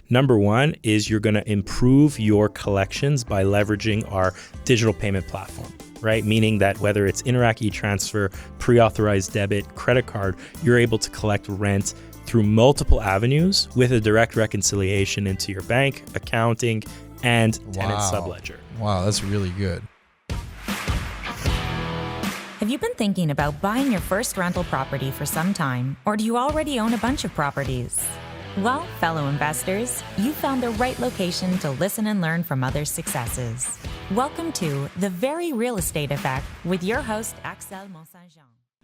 Number one is you're going to improve your collections by leveraging our digital payment platform, right? Meaning that whether it's Interac e-transfer, pre-authorized debit, credit card, you're able to collect rent through multiple avenues with a direct reconciliation into your bank, accounting, and tenant subledger. Wow, that's really good. Have you been thinking about buying your first rental property for some time, or do you already own a bunch of properties? Well, fellow investors, you found the right location to listen and learn from others' successes. Welcome to The Very Real Estate Effect with your host, Axel Monsaingeon.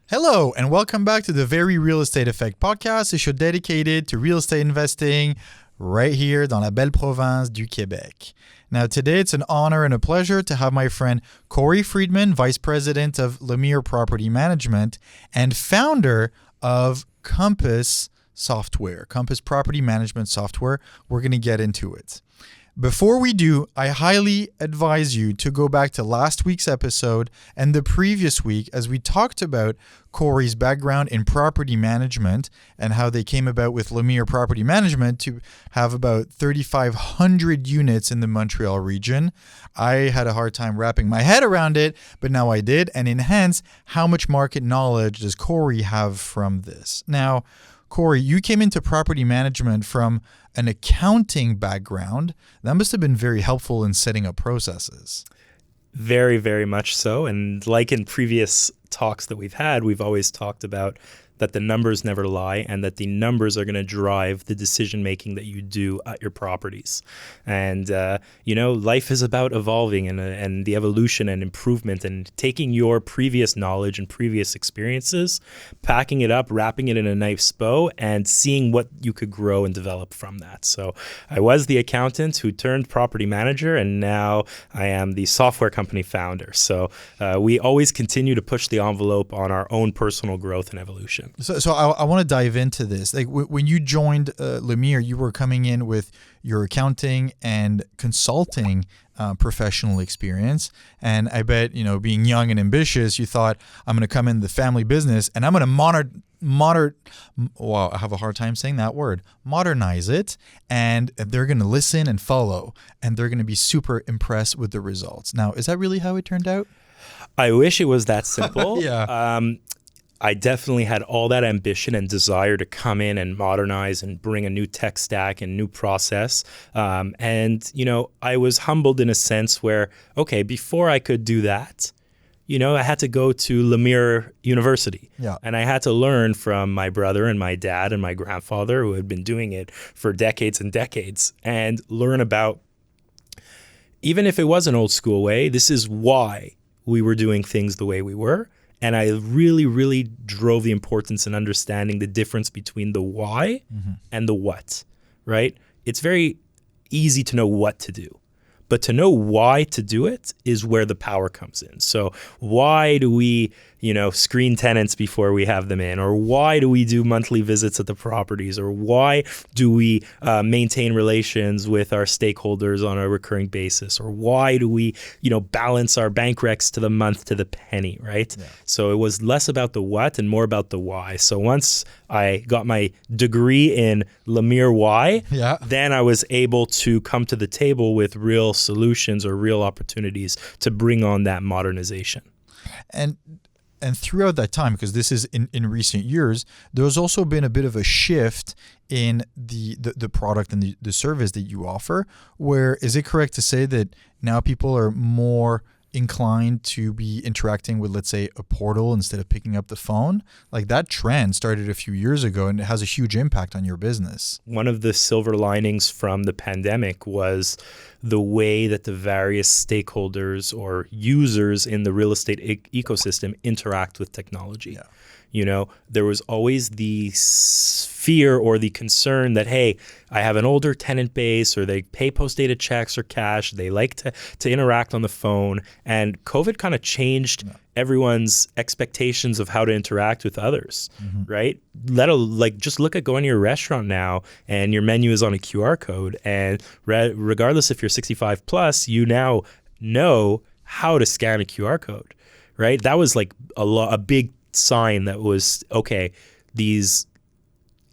Hello, and welcome back to the Very Real Estate Effect podcast, a show dedicated to real estate investing right here dans la belle province du Québec. Now, today it's an honor and a pleasure to have my friend Corey Friedman, Vice President of Lemire Property Management and founder of Kompas software, Kompas Property Management Software. We're going to get into it. Before we do, I highly advise you to go back to last week's episode and the previous week as we talked about Corey's background in property management and how they came about with Lemire Property Management to have about 3,500 units in the Montreal region. I had a hard time wrapping my head around it, but now I did. And hence, how much market knowledge does Corey have from this? Now, Corey, you came into property management from an accounting background. That must have been very helpful in setting up processes. Very, very much so. And like in previous talks that we've had, we've always talked about that the numbers never lie and that the numbers are going to drive the decision making that you do at your properties. And, life is about evolving and the evolution and improvement and taking your previous knowledge and previous experiences, packing it up, wrapping it in a nice bow, and seeing what you could grow and develop from that. So I was the accountant who turned property manager, and now I am the software company founder. So we always continue to push the envelope on our own personal growth and evolution. So I want to dive into this. Like when you joined Lemire, you were coming in with your accounting and consulting professional experience. And I bet, being young and ambitious, you thought, I'm going to come in the family business and I'm going to I have a hard time saying that word, modernize it. And they're going to listen and follow. And they're going to be super impressed with the results. Now, is that really how it turned out? I wish it was that simple. Yeah. I definitely had all that ambition and desire to come in and modernize and bring a new tech stack and new process. I was humbled in a sense where, okay, before I could do that, I had to go to Lemire University. Yeah. And I had to learn from my brother and my dad and my grandfather who had been doing it for decades and decades and learn about, even if it was an old school way, this is why we were doing things the way we were. And I really, really drove the importance in understanding the difference between the why and the what, right? It's very easy to know what to do, but to know why to do it is where the power comes in. So why do we, screen tenants before we have them in? Or why do we do monthly visits at the properties? Or why do we maintain relations with our stakeholders on a recurring basis? Or why do we, balance our bank recs to the month to the penny, right? Yeah. So it was less about the what and more about the why. So once I got my degree in Lemire Why, then I was able to come to the table with real solutions or real opportunities to bring on that modernization. And throughout that time, because this is in recent years, there's also been a bit of a shift in the product and the service that you offer, where is it correct to say that now people are more inclined to be interacting with, let's say, a portal instead of picking up the phone? Like that trend started a few years ago and it has a huge impact on your business. One of the silver linings from the pandemic was the way that the various stakeholders or users in the real estate ecosystem interact with technology. Yeah. There was always the fear or the concern that, hey, I have an older tenant base or they pay post-dated checks or cash. They like to interact on the phone. And COVID kind of changed everyone's expectations of how to interact with others, right? Just look at going to your restaurant now and your menu is on a QR code. And regardless if you're 65 plus, you now know how to scan a QR code, right? That was like a big sign that was, okay, these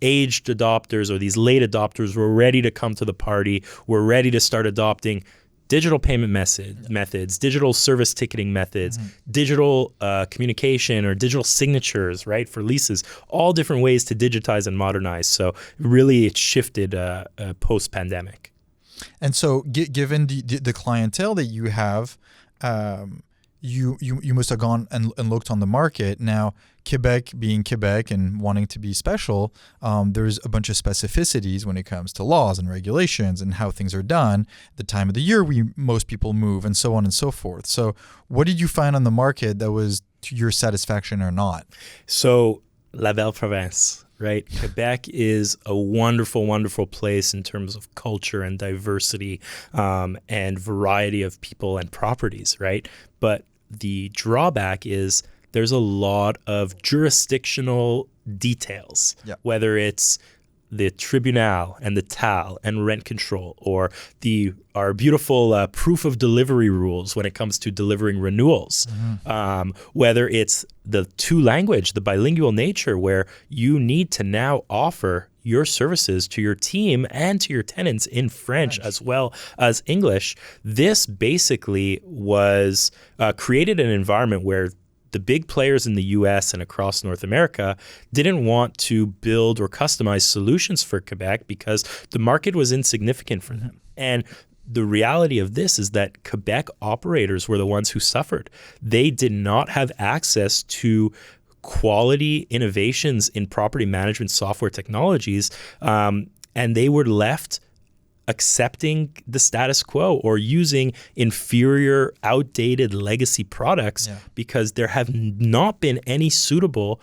aged adopters or these late adopters were ready to come to the party, were ready to start adopting digital payment methods, digital service ticketing methods, digital communication or digital signatures, right, for leases, all different ways to digitize and modernize. So really it shifted post-pandemic. And so given the clientele that you have, you must have gone and looked on the market. Now, Quebec being Quebec and wanting to be special, there's a bunch of specificities when it comes to laws and regulations and how things are done, the time of the year most people move, and so on and so forth. So what did you find on the market that was to your satisfaction or not? So la belle province, right? Quebec is a wonderful, wonderful place in terms of culture and diversity and variety of people and properties, right? But the drawback is there's a lot of jurisdictional details, whether it's the tribunal and the TAL and rent control, or our beautiful proof of delivery rules when it comes to delivering renewals, whether it's the the bilingual nature where you need to now offer your services to your team and to your tenants in French as well as English. This basically was created an environment where the big players in the US and across North America didn't want to build or customize solutions for Quebec because the market was insignificant for them. And the reality of this is that Quebec operators were the ones who suffered. They did not have access to quality innovations in property management software technologies, and they were left accepting the status quo or using inferior, outdated legacy products because there have not been any suitable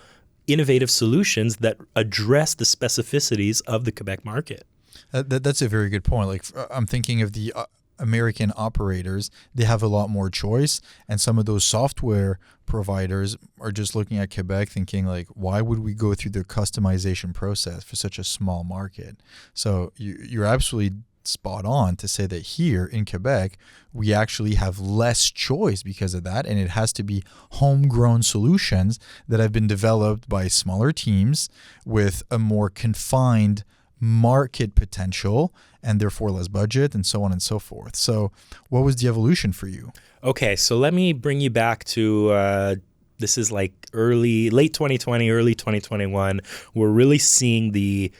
innovative solutions that address the specificities of the Quebec market. That's a very good point. Like I'm thinking of the American operators, they have a lot more choice, and some of those software providers are just looking at Quebec thinking like, why would we go through the customization process for such a small market? So you're absolutely spot on to say that here in Quebec, we actually have less choice because of that, and it has to be homegrown solutions that have been developed by smaller teams with a more confined market potential and therefore less budget and so on and so forth. So what was the evolution for you? Okay, so let me bring you back to this is like late 2020, early 2021. We're really seeing the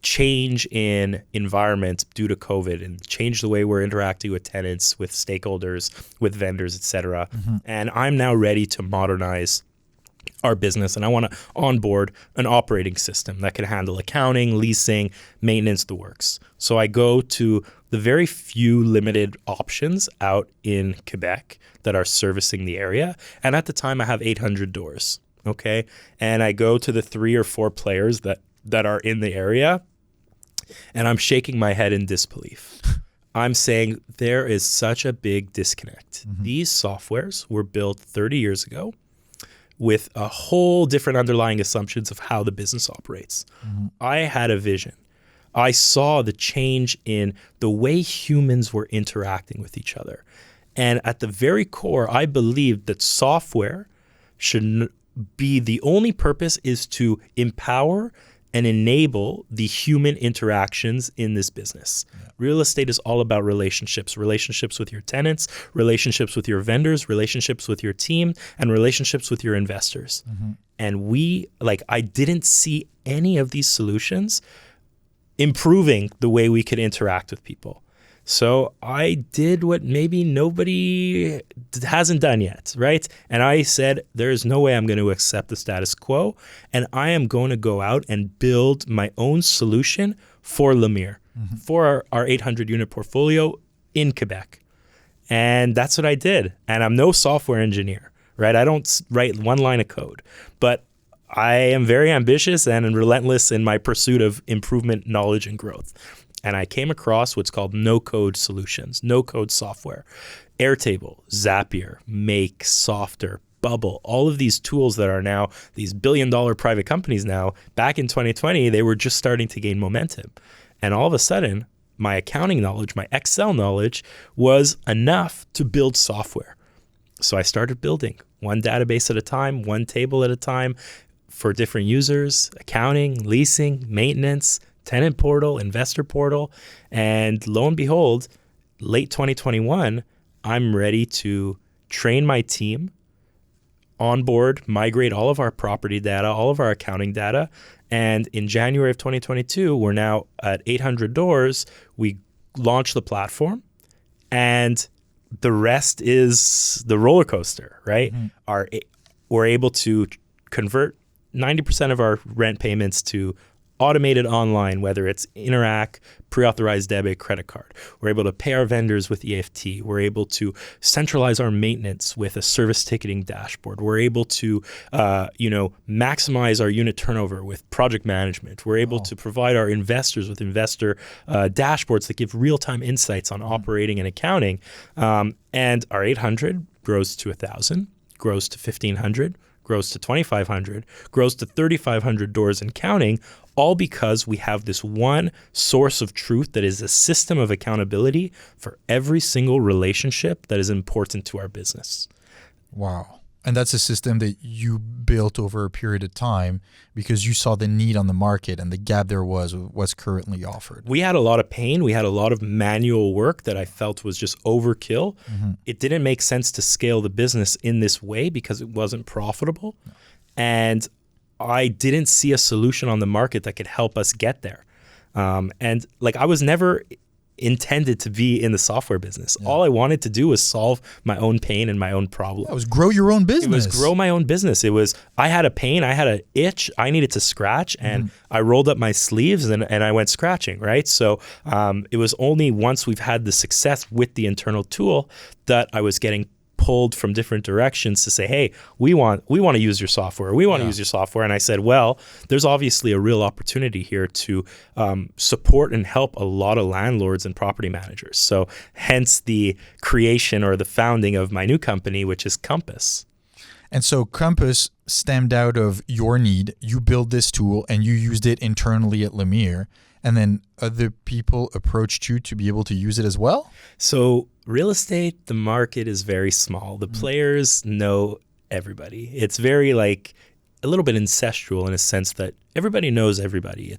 change in environment due to COVID and change the way we're interacting with tenants, with stakeholders, with vendors, et cetera. And I'm now ready to modernize our business, and I want to onboard an operating system that can handle accounting, leasing, maintenance, the works. So I go to the very few limited options out in Quebec that are servicing the area. And at the time, I have 800 doors, okay? And I go to the 3 or 4 players that are in the area, and I'm shaking my head in disbelief. I'm saying there is such a big disconnect. These softwares were built 30 years ago with a whole different underlying assumptions of how the business operates. I had a vision. I saw the change in the way humans were interacting with each other. And at the very core, I believed that software should be the only purpose is to empower and enable the human interactions in this business. Real estate is all about relationships with your tenants, relationships with your vendors, relationships with your team, and relationships with your investors. And I didn't see any of these solutions improving the way we could interact with people. So I did what maybe nobody hasn't done yet, right? And I said, there's no way I'm going to accept the status quo, and I am going to go out and build my own solution for Lemire, for our 800 unit portfolio in Quebec. And that's what I did. And I'm no software engineer, right? I don't write one line of code, but I am very ambitious and relentless in my pursuit of improvement, knowledge, and growth. And I came across what's called no-code solutions, no-code software. Airtable, Zapier, Make, Softer, Bubble, all of these tools that are now these billion-dollar private companies now, back in 2020, they were just starting to gain momentum. And all of a sudden, my accounting knowledge, my Excel knowledge was enough to build software. So I started building one database at a time, one table at a time, for different users, accounting, leasing, maintenance, tenant portal, investor portal. And lo and behold, late 2021, I'm ready to train my team, onboard, migrate all of our property data, all of our accounting data. And in January of 2022, we're now at 800 doors. We launched the platform, and the rest is the roller coaster, right? We're able to convert 90% of our rent payments to automated online, whether it's Interac, pre-authorized debit, credit card. We're able to pay our vendors with EFT. We're able to centralize our maintenance with a service ticketing dashboard. We're able to, maximize our unit turnover with project management. We're able to provide our investors with investor dashboards that give real-time insights on operating and accounting. And our 800 grows to 1,000, grows to 1,500, grows to 2,500, grows to 3,500 doors and counting, all because we have this one source of truth that is a system of accountability for every single relationship that is important to our business. Wow. And that's a system that you built over a period of time because you saw the need on the market and the gap there was with what's currently offered. We had a lot of pain. We had a lot of manual work that I felt was just overkill. It didn't make sense to scale the business in this way because it wasn't profitable. And I didn't see a solution on the market that could help us get there. And I was never intended to be in the software business. All I wanted to do was solve my own pain and my own problem. It was grow your own business. It was grow my own business. It was, I had a pain, I had an itch, I needed to scratch, and I rolled up my sleeves and I went scratching, right? So it was only once we've had the success with the internal tool that I was getting pulled from different directions to say, hey, we want to use your software. We want to use your software. And I said, well, there's obviously a real opportunity here to support and help a lot of landlords and property managers. So hence the creation or the founding of my new company, which is Kompas. And so Kompas stemmed out of your need. You built this tool and you used it internally at Lemire. And then other people approached you to be able to use it as well? So real estate, the market is very small. The players know everybody. It's very a little bit incestual in a sense that everybody knows everybody.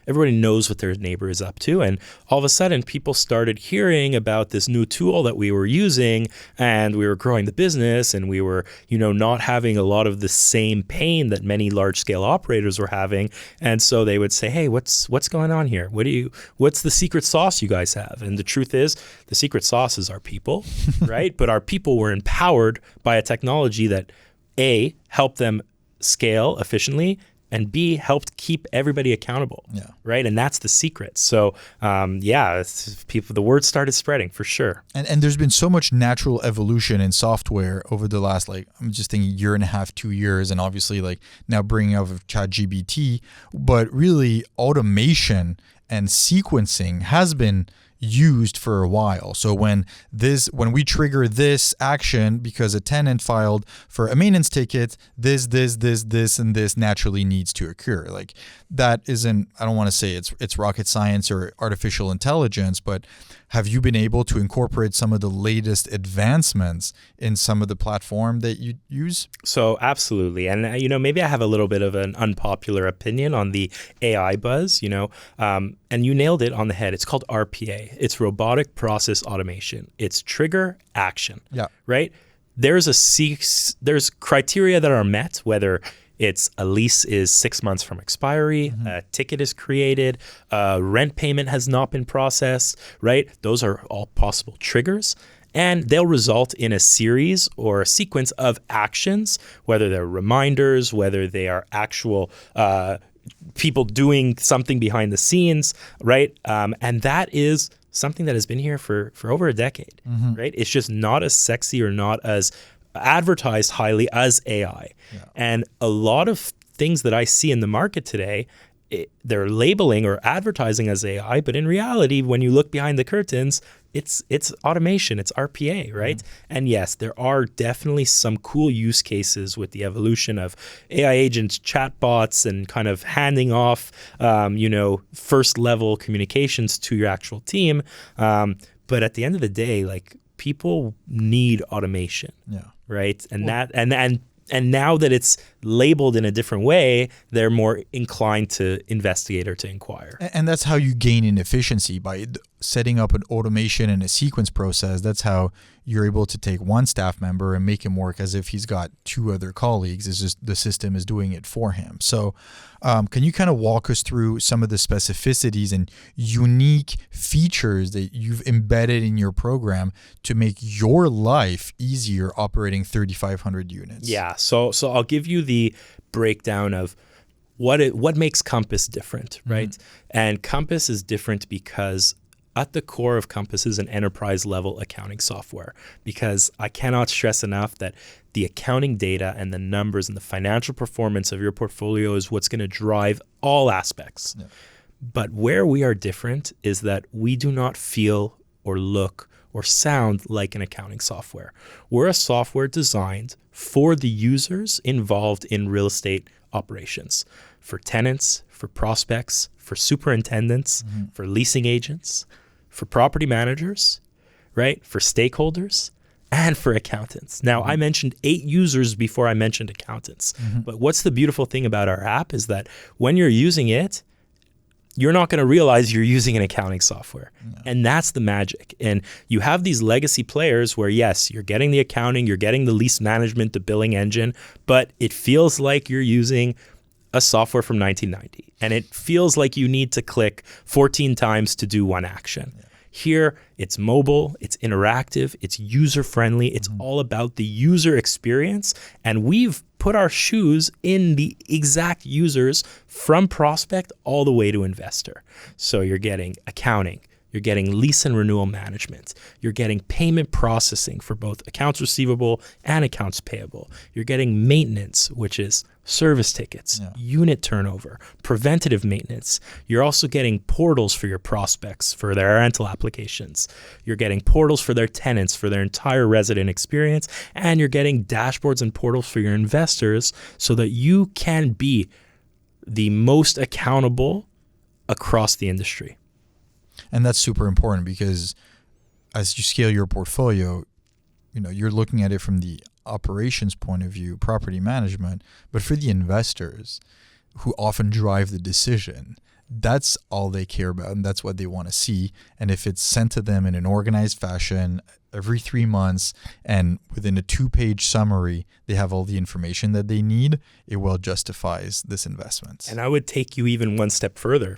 Everybody knows what their neighbor is up to. And all of a sudden, people started hearing about this new tool that we were using, and we were growing the business, and we were, not having a lot of the same pain that many large-scale operators were having. And so they would say, hey, what's going on here? What's the secret sauce you guys have? And the truth is, the secret sauce is our people, right? But our people were empowered by a technology that, A, helped them scale efficiently, and B, helped keep everybody accountable, right? And that's the secret. So, the word started spreading for sure. And there's been so much natural evolution in software over the last, I'm just thinking year and a half, 2 years, and obviously now bringing out of ChatGPT, but really automation and sequencing has been used for a while. So when we trigger this action because a tenant filed for a maintenance ticket, this, and this naturally needs to occur. That isn't, I don't want to say it's rocket science or artificial intelligence, but have you been able to incorporate some of the latest advancements in some of the platform that you use? So absolutely. And, maybe I have a little bit of an unpopular opinion on the AI buzz, and you nailed it on the head. It's called RPA. It's robotic process automation. It's trigger action, right? There's criteria that are met, whether it's a lease is 6 months from expiry, a ticket is created, rent payment has not been processed, right? Those are all possible triggers. And they'll result in a series or a sequence of actions, whether they're reminders, whether they are actual people doing something behind the scenes, right? And that is something that has been here for over a decade, right? It's just not as sexy or not as advertised highly as AI. And a lot of things that I see in the market today, they're labeling or advertising as AI, but in reality, when you look behind the curtains, it's automation, it's RPA, right? And yes, there are definitely some cool use cases with the evolution of AI agents, chatbots, and kind of handing off, first level communications to your actual team. But at the end of the day, people need automation, right? And that and now that it's labeled in a different way, they're more inclined to investigate or to inquire. And that's how you gain in efficiency, by setting up an automation and a sequence process. That's how you're able to take one staff member and make him work as if he's got two other colleagues. It's just the system is doing it for him. So can you kind of walk us through some of the specificities and unique features that you've embedded in your program to make your life easier operating 3,500 units? Yeah, so I'll give you the breakdown of what makes Kompas different, right? And Kompas is different because at the core of Kompas is an enterprise level accounting software, because I cannot stress enough that the accounting data and the numbers and the financial performance of your portfolio is what's going to drive all aspects. Yeah. But where we are different is that we do not feel or look or sound like an accounting software. We're a software designed for the users involved in real estate operations, for tenants, for prospects, for superintendents, for leasing agents, for property managers, right? For stakeholders, and for accountants. Now, I mentioned 8 users before I mentioned accountants. But what's the beautiful thing about our app is that when you're using it, you're not going to realize you're using an accounting software. And that's the magic. And you have these legacy players where, yes, you're getting the accounting, you're getting the lease management, the billing engine, but it feels like you're using a software from 1990. And it feels like you need to click 14 times to do one action. Here, it's mobile, it's interactive, it's user-friendly, it's all about the user experience. And we've put our shoes in the exact users from prospect all the way to investor. So you're getting accounting, you're getting lease and renewal management, you're getting payment processing for both accounts receivable and accounts payable. You're getting maintenance, which is service tickets, unit turnover, preventative maintenance. You're also getting portals for your prospects for their rental applications. You're getting portals for their tenants for their entire resident experience. And you're getting dashboards and portals for your investors so that you can be the most accountable across the industry. And that's super important, because as you scale your portfolio, you're looking at it from the operations point of view, property management, but for the investors who often drive the decision, that's all they care about and that's what they want to see. And if it's sent to them in an organized fashion every 3 months and within a 2-page summary, they have all the information that they need, it well justifies this investment. And I would take you even one step further.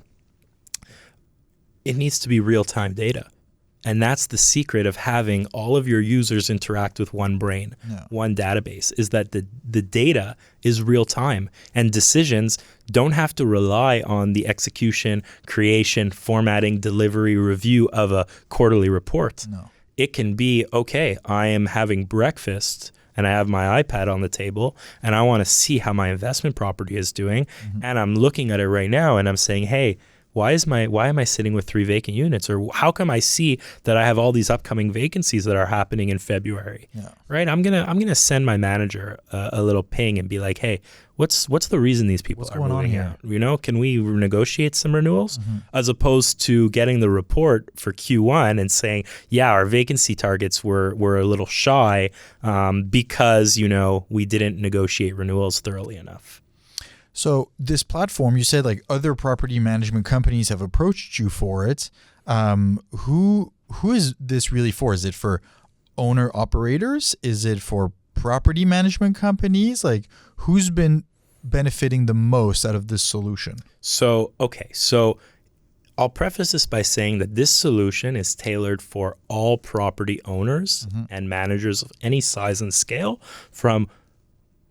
It needs to be real-time data. And that's the secret of having all of your users interact with one brain, one database, is that the data is real time and decisions don't have to rely on the execution, creation, formatting, delivery, review of a quarterly report. No. It can be, okay, I am having breakfast and I have my iPad on the table and I want to see how my investment property is doing. And I'm looking at it right now and I'm saying, hey, why am I sitting with 3 vacant units? Or how come I see that I have all these upcoming vacancies that are happening in February? Right? I'm gonna send my manager a little ping and be like, hey, what's the reason these people are moving out? Can we negotiate some renewals? As opposed to getting the report for Q1 and saying, yeah, our vacancy targets were a little shy because we didn't negotiate renewals thoroughly enough. So this platform, you said like other property management companies have approached you for it. Who is this really for? Is it for owner operators? Is it for property management companies? Like, who's been benefiting the most out of this solution? So I'll preface this by saying that this solution is tailored for all property owners and managers of any size and scale, from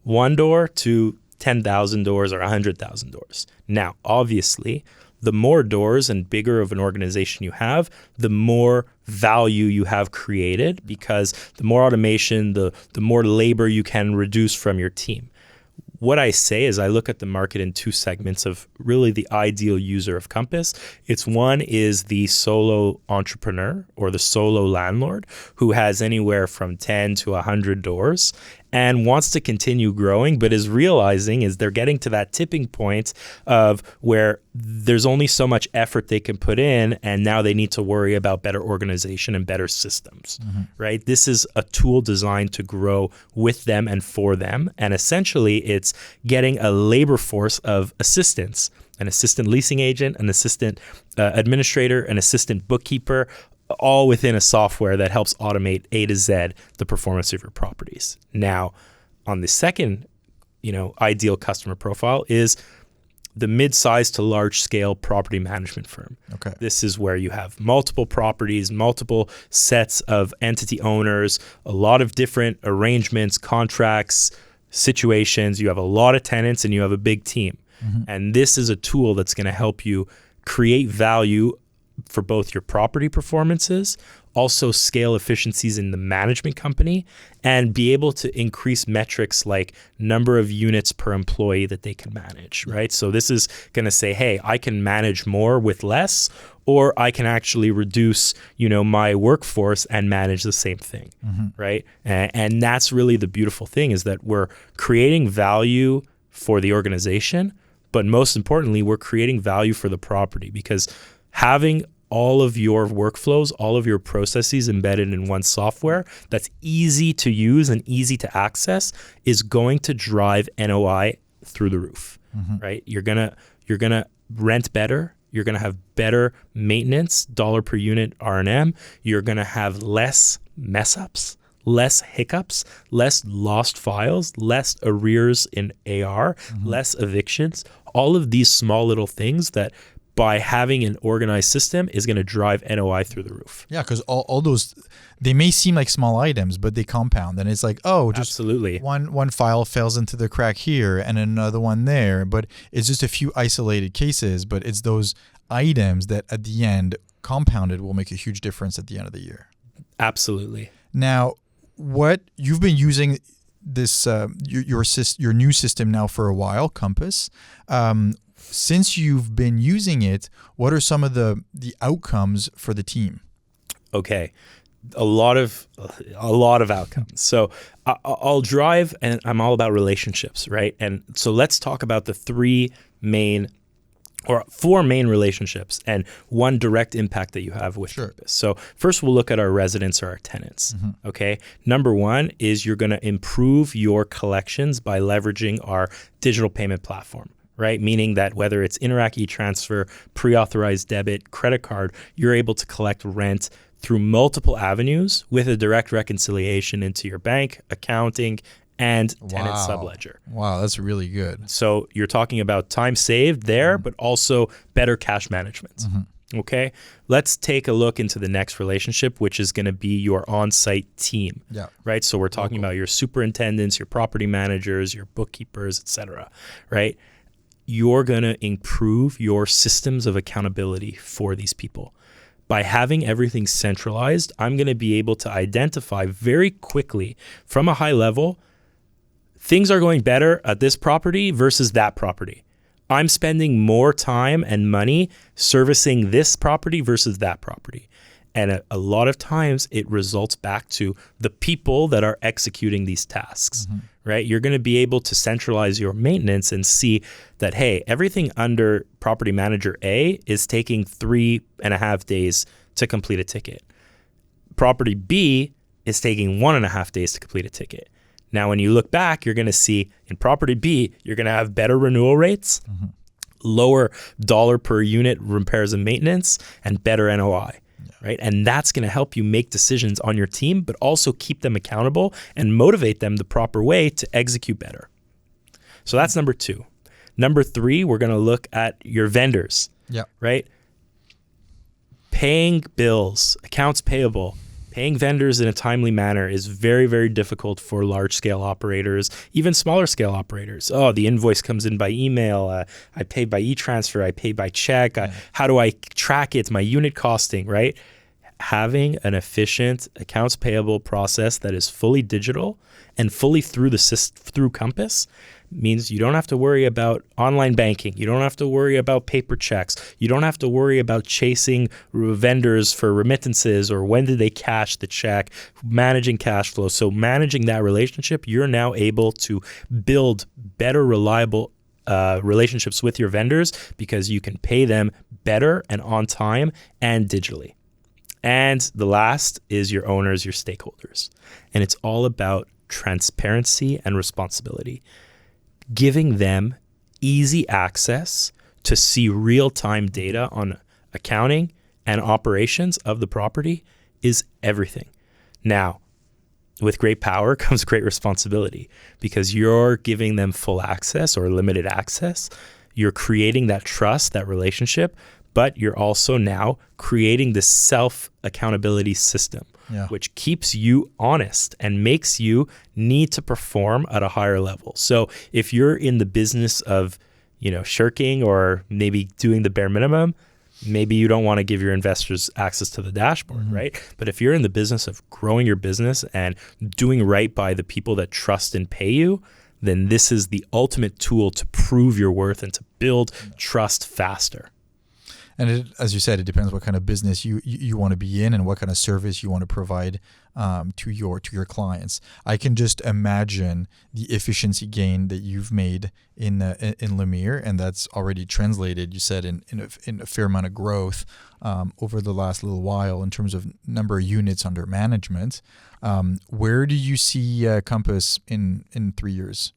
one door to 10,000 doors or 100,000 doors. Now, obviously, the more doors and bigger of an organization you have, the more value you have created, because the more automation, the more labor you can reduce from your team. What I say is I look at the market in 2 segments of really the ideal user of Kompas. One is the solo entrepreneur or the solo landlord who has anywhere from 10 to 100 doors. and wants to continue growing, but is realizing is they're getting to that tipping point of where there's only so much effort they can put in, and now they need to worry about better organization and better systems, right? This is a tool designed to grow with them and for them. And essentially, it's getting a labor force of assistants, an assistant leasing agent, an assistant administrator, an assistant bookkeeper, all within a software that helps automate A to Z the performance of your properties. Now, on the second, ideal customer profile is the mid-size to large-scale property management firm. Okay. This is where you have multiple properties, multiple sets of entity owners, a lot of different arrangements, contracts, situations. You have a lot of tenants and you have a big team. And this is a tool that's going to help you create value for both your property performances, also scale efficiencies in the management company, and be able to increase metrics like number of units per employee that they can manage, right? So this is going to say, hey, I can manage more with less, or I can actually reduce, my workforce and manage the same thing, right? And that's really the beautiful thing, is that we're creating value for the organization, but most importantly, we're creating value for the property, because having all of your workflows, all of your processes embedded in one software that's easy to use and easy to access is going to drive NOI through the roof, right? You're gonna rent better. You're gonna have better maintenance, dollar per unit R&M. You're gonna have less mess ups, less hiccups, less lost files, less arrears in AR, less evictions. All of these small little things that, by having an organized system, is going to drive NOI through the roof. Yeah, because all those, they may seem like small items, but they compound. And it's like, just absolutely one file falls into the crack here and another one there. But it's just a few isolated cases. But it's those items that at the end, compounded, will make a huge difference at the end of the year. Absolutely. Now, what you've been using this your new system now for a while, Kompas. Since you've been using it, what are some of the outcomes for the team? Okay, a lot of outcomes. So I'll drive, and I'm all about relationships, right? And so let's talk about the four main relationships and one direct impact that you have with Kompas. So first, we'll look at our residents or our tenants. Okay. Number one is you're going to improve your collections by leveraging our digital payment platform, right? Meaning that whether it's Interac e-transfer, pre-authorized debit, credit card, you're able to collect rent through multiple avenues with a direct reconciliation into your bank, accounting, and tenant subledger. Wow, that's really good. So you're talking about time saved there, but also better cash management. Okay, let's take a look into the next relationship, which is going to be your on-site team. Yeah. Right. So we're talking about your superintendents, your property managers, your bookkeepers, etc. Right. You're going to improve your systems of accountability for these people. By having everything centralized, I'm going to be able to identify very quickly from a high level, things are going better at this property versus that property. I'm spending more time and money servicing this property versus that property. And a lot of times it results back to the people that are executing these tasks, right? You're going to be able to centralize your maintenance and see that, hey, everything under property manager A is taking 3.5 days to complete a ticket. Property B is taking 1.5 days to complete a ticket. Now, when you look back, you're going to see in property B, you're going to have better renewal rates, lower dollar per unit repairs and maintenance, and better NOI. Right. And that's going to help you make decisions on your team, but also keep them accountable and motivate them the proper way to execute better. So that's number two. Number three, we're going to look at your vendors. Yeah. Right. Paying bills, accounts payable, paying vendors in a timely manner is very, very difficult for large scale operators, even smaller scale operators. Oh, the invoice comes in by email. I pay by e-transfer. I pay by check. How do I track it? My unit costing, right? having an efficient accounts payable process that is fully digital and fully through through Kompas means you don't have to worry about online banking. You don't have to worry about paper checks. You don't have to worry about chasing vendors for remittances or when did they cash the check, managing cash flow. So managing that relationship, you're now able to build better, reliable relationships with your vendors because you can pay them better and on time and digitally. And the last is your owners, your stakeholders. And it's all about transparency and responsibility. Giving them easy access to see real-time data on accounting and operations of the property is everything. Now, with great power comes great responsibility because you're giving them full access or limited access. You're creating that trust, that relationship, but you're also now creating this self-accountability system, which keeps you honest and makes you need to perform at a higher level. So if you're in the business of, shirking or maybe doing the bare minimum, maybe you don't want to give your investors access to the dashboard, right? But if you're in the business of growing your business and doing right by the people that trust and pay you, then this is the ultimate tool to prove your worth and to build trust faster. And as you said, it depends what kind of business you want to be in and what kind of service you want to provide to your clients. I can just imagine the efficiency gain that you've made in Lemire, and that's already translated, you said, in a fair amount of growth over the last little while in terms of number of units under management. Where do you see Kompas in 3 years?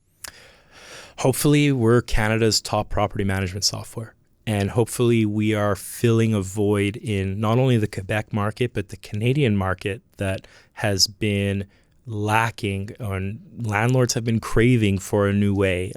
Hopefully, we're Canada's top property management software. And hopefully we are filling a void in not only the Quebec market, but the Canadian market that has been lacking, and landlords have been craving for a new way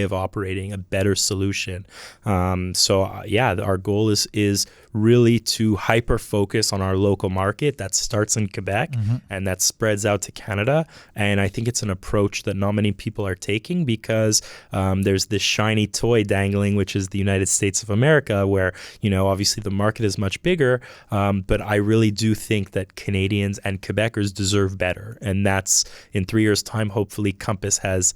of operating, a better solution. Our goal is really to hyper focus on our local market that starts in Quebec and that spreads out to Canada. And I think it's an approach that not many people are taking because there's this shiny toy dangling, which is the United States of America, where, obviously the market is much bigger. But I really do think that Canadians and Quebecers deserve better. And that's in 3 years' time, hopefully Kompas has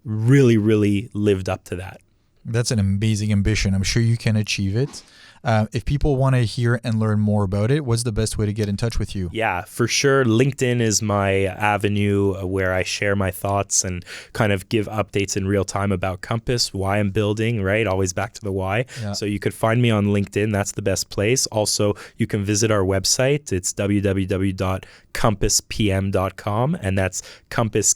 really, really lived up to that. That's an amazing ambition. I'm sure you can achieve it. If people want to hear and learn more about it, what's the best way to get in touch with you? Yeah, for sure. LinkedIn is my avenue where I share my thoughts and kind of give updates in real time about Kompas, why I'm building, right? Always back to the why. Yeah. So you could find me on LinkedIn. That's the best place. Also, you can visit our website. It's www.kompaspm.com, and that's Kompas,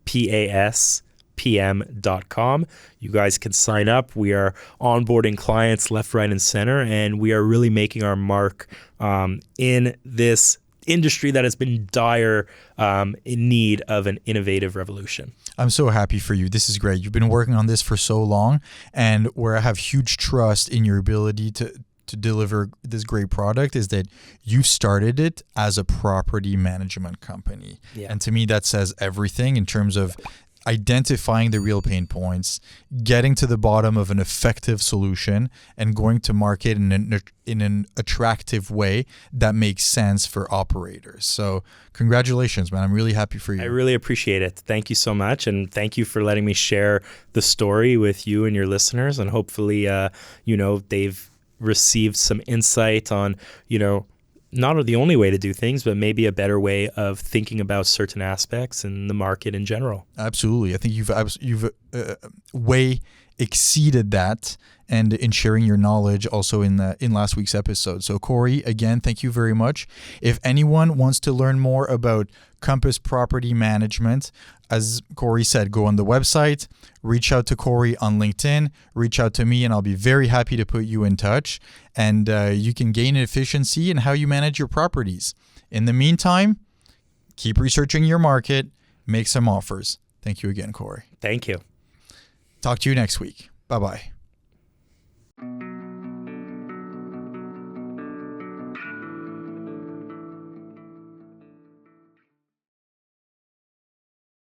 KOMPAS. pm.com. You guys can sign up. We are onboarding clients left, right, and center, and we are really making our mark in this industry that has been dire in need of an innovative revolution. I'm so happy for you. This is great. You've been working on this for so long, and where I have huge trust in your ability to deliver this great product is that you started it as a property management company. Yeah. And to me, that says everything in terms of identifying the real pain points, getting to the bottom of an effective solution, and going to market in an attractive way that makes sense for operators. So congratulations, man. I'm really happy for you. I really appreciate it. Thank you so much. And thank you for letting me share the story with you and your listeners. And hopefully, they've received some insight on, not the only way to do things, but maybe a better way of thinking about certain aspects in the market in general. Absolutely. I think you've way exceeded that, and in sharing your knowledge also in last week's episode. So Corey, again, thank you very much. If anyone wants to learn more about Kompas Property Management, as Corey said, go on the website, reach out to Corey on LinkedIn, reach out to me, and I'll be very happy to put you in touch. And you can gain efficiency in how you manage your properties. In the meantime, keep researching your market, make some offers. Thank you again, Corey. Thank you. Talk to you next week. Bye-bye.